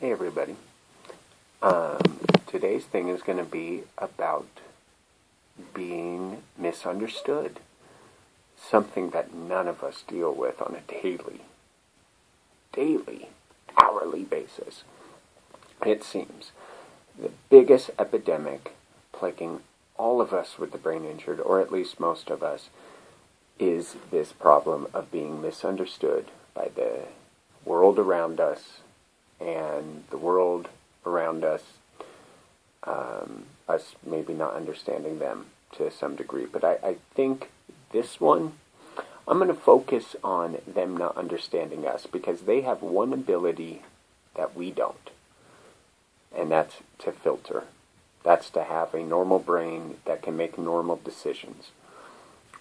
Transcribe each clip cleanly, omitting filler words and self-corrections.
Hey everybody. Today's thing is going to be about being misunderstood. Something that none of us deal with on a daily, hourly basis. It seems the biggest epidemic plaguing all of us with the brain injured, or at least most of us, is this problem of being misunderstood by the world around us and the world around us, us maybe not understanding them to some degree. But I think this one, I'm going to focus on them not understanding us, because they have one ability that we don't, and that's to filter. That's to have a normal brain that can make normal decisions.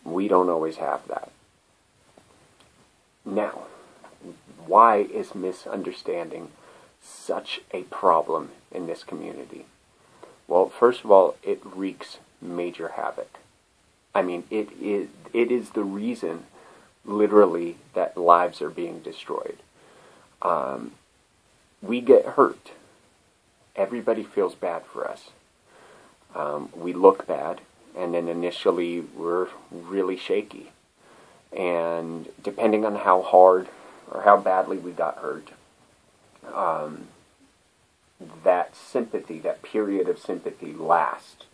We don't always have that. Now, why is misunderstanding such a problem in this community? Well, first of all, it wreaks major havoc. I mean, it is the reason, literally, that lives are being destroyed. We get hurt. Everybody feels bad for us. We look bad, and then initially we're really shaky. And depending on how hard or how badly we got hurt, that sympathy, that period of sympathy lasts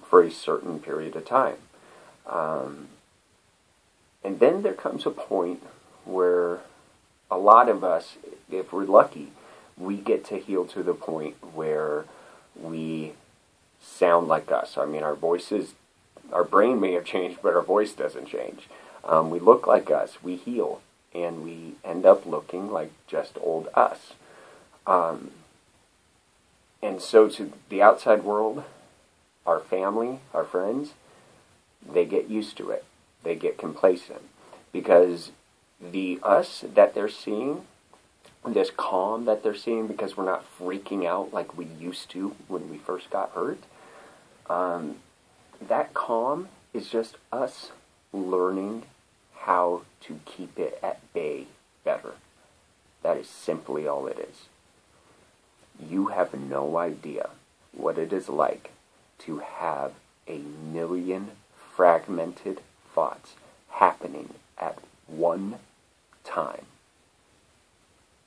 for a certain period of time. And then there comes a point where a lot of us, if we're lucky, we get to heal to the point where we sound like us. I mean, our voices, our brain may have changed, but our voice doesn't change. We look like us, we heal, and we end up looking like just old us. And so to the outside world, our family, our friends, they get used to it. They get complacent. Because the us that they're seeing, this calm that they're seeing, because we're not freaking out like we used to when we first got hurt, that calm is just us learning how to keep it at bay better. That is simply all it is. You have no idea what it is like to have a million fragmented thoughts happening at one time.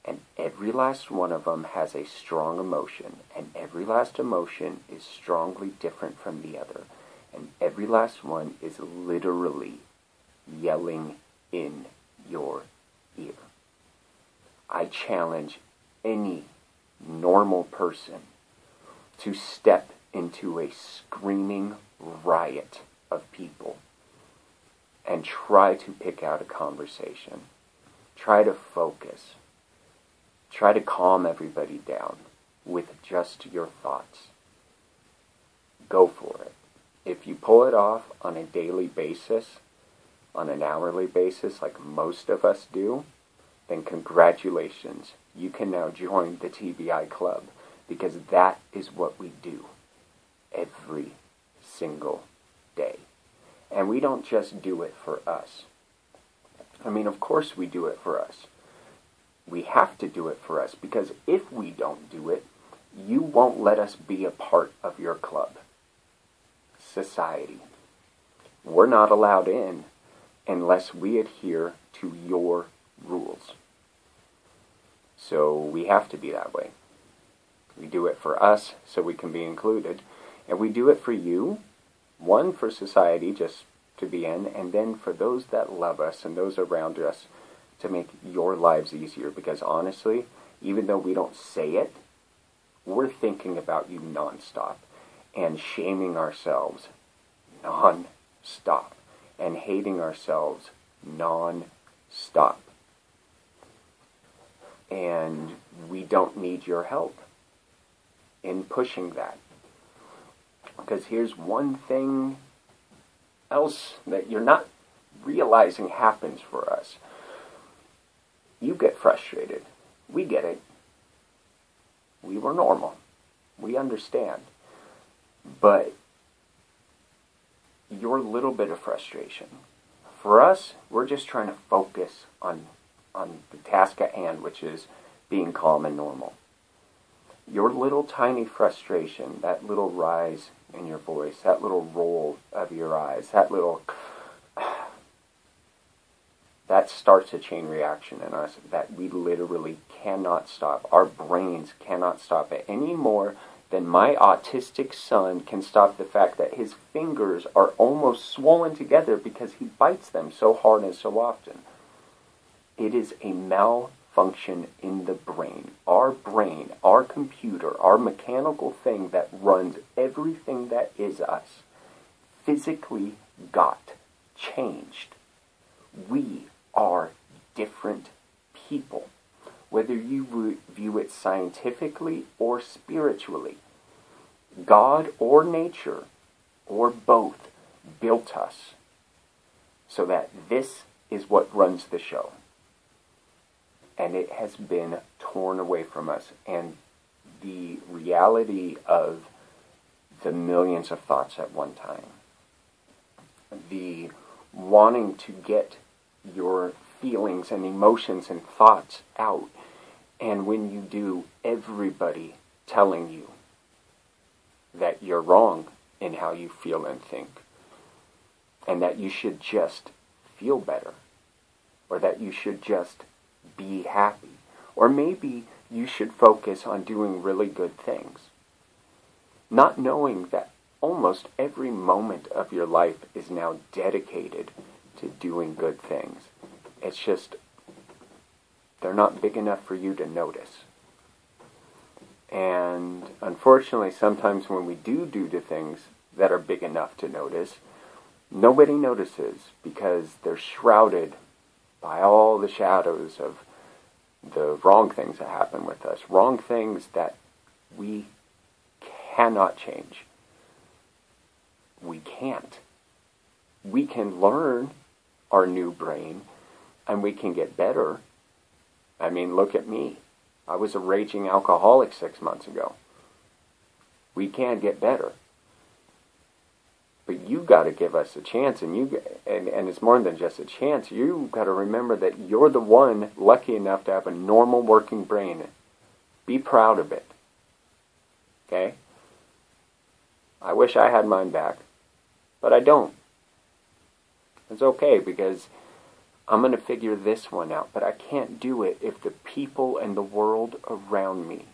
And every last one of them has a strong emotion, and every last emotion is strongly different from the other. And every last one is literally yelling in your ear. I challenge any normal person to step into a screaming riot of people and try to pick out a conversation. Try to focus. Try to calm everybody down with just your thoughts. Go for it. If you pull it off on a daily basis, on an hourly basis, like most of us do, then congratulations. You can now join the TBI club, because that is what we do every single day. And we don't just do it for us. I mean, of course we do it for us. We have to do it for us, because if we don't do it, you won't let us be a part of your club. Society. We're not allowed in unless we adhere to your rules. So we have to be that way. We do it for us so we can be included. And we do it for you. One, for society, just to be in. And then for those that love us and those around us, to make your lives easier. Because honestly, even though we don't say it, we're thinking about you nonstop. And shaming ourselves nonstop. And hating ourselves nonstop. And we don't need your help in pushing that. Because here's one thing else that you're not realizing happens for us. You get frustrated. We get it. We were normal. We understand. But your little bit of frustration, for us, we're just trying to focus on the task at hand, which is being calm and normal. Your little tiny frustration, that little rise in your voice, that little roll of your eyes, that starts a chain reaction in us that we literally cannot stop. Our brains cannot stop it any more than my autistic son can stop the fact that his fingers are almost swollen together because he bites them so hard and so often. It is a malfunction in the brain, our computer, our mechanical thing that runs everything that is us, physically got changed. We are different people, whether you view it scientifically or spiritually. God or nature, or both, built us so that this is what runs the show. And it has been torn away from us. And the reality of the millions of thoughts at one time, the wanting to get your feelings and emotions and thoughts out, and when you do, everybody telling you that you're wrong in how you feel and think, and that you should just feel better, or that you should just be happy, or maybe you should focus on doing really good things, not knowing that almost every moment of your life is now dedicated to doing good things. It's just, they're not big enough for you to notice. And unfortunately, sometimes when we do the things that are big enough to notice, nobody notices because they're shrouded by all the shadows of the wrong things that happen with us, wrong things that we cannot change. We can't. We can learn our new brain, and we can get better. I mean, look at me. I was a raging alcoholic 6 months ago. We can get better. But you got to give us a chance, and it's more than just a chance. You got to remember that you're the one lucky enough to have a normal working brain. Be proud of it. Okay? I wish I had mine back, but I don't. It's okay, because I'm going to figure this one out, but I can't do it if the people and the world around me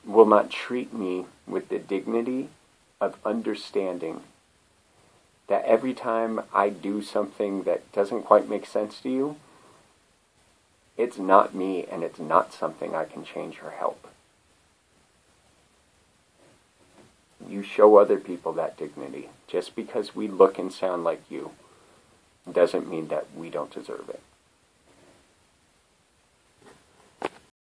will not treat me with the dignity of understanding that every time I do something that doesn't quite make sense to you, it's not me and it's not something I can change or help. You show other people that dignity. Just because we look and sound like you doesn't mean that we don't deserve it.